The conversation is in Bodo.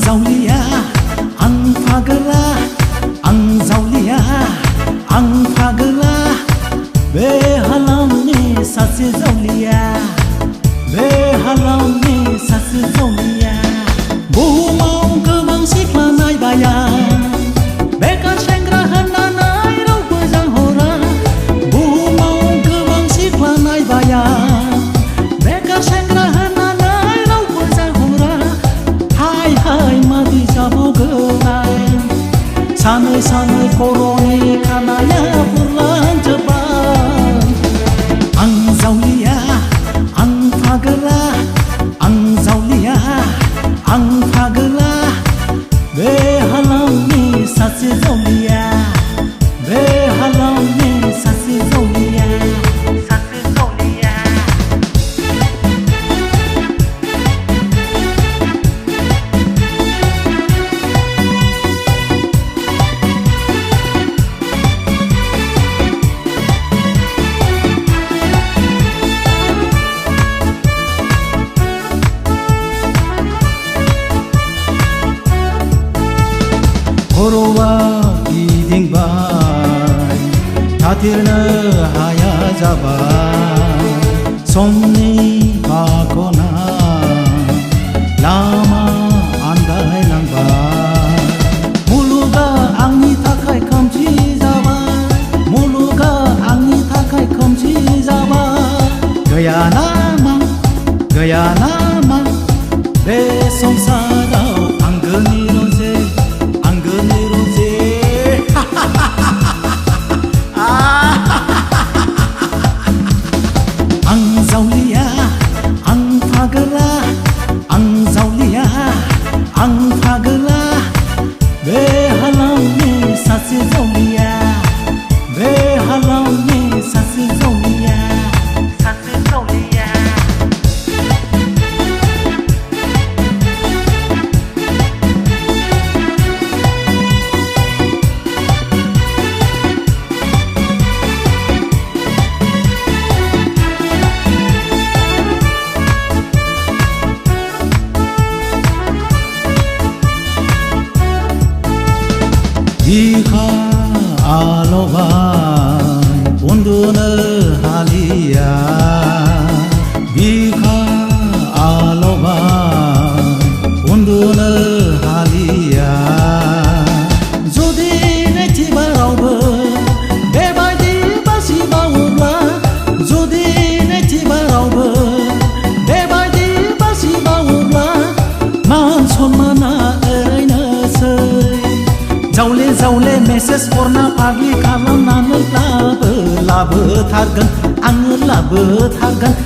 जावलिया आं फागोला आं जावलिया आं फागोला बे हालामनि सासे जावलिया बे हालामनि सासे जावलिया बुहुमाव गोबां सिख्ला नायबाया बेकार सेंग्रा होननानै रावबो जाहरा बुहुमाव गोबां सिख्ला नायबाया बेकार सेंग्रा होननानै रावबो जाहरा हाय हाय मादि जाबावगोन सानै सानै खर'नि खानाया फुरलांजोब्बाय आं जावलिया आं फागोला आं जावलिया आं फागोला बे हालामनि सासे जावलिया बे हालामनि सासे जावलिया सासे जावलिया खर'आ गिदिंबाय थाथेरनो हाया जाबाय समनि फाखना लामा आन्दायलांबाय मुलुगा आंनि थाखाय खोमसि जाबाय मुलुगा आंनि थाखाय खोमसि जाबाय गैया नामा बे संसाराव आंगोनि रजे आंगोनि रजे आं जावलिया आं फागोला आं जावलिया आं फागोला बे हालामनि सासे जावलिया बे हालामनि सासे जावलिया सासे जावलिया बिखा आल'बाय उन्दुनो हालिया बिखा आल'बाय उन्दुनो हालिया जुदि नैथिबारावबो बेबायदि बासिबावोब्ला जुदि नैथिबारावबो बेबायदि बासिबावोब्ला मान सन्माना ओरैनोसै जावले जावले मेसेज हरना फाग्लि खालामनानै लाबोथारगोन आङो लाबोथारगोन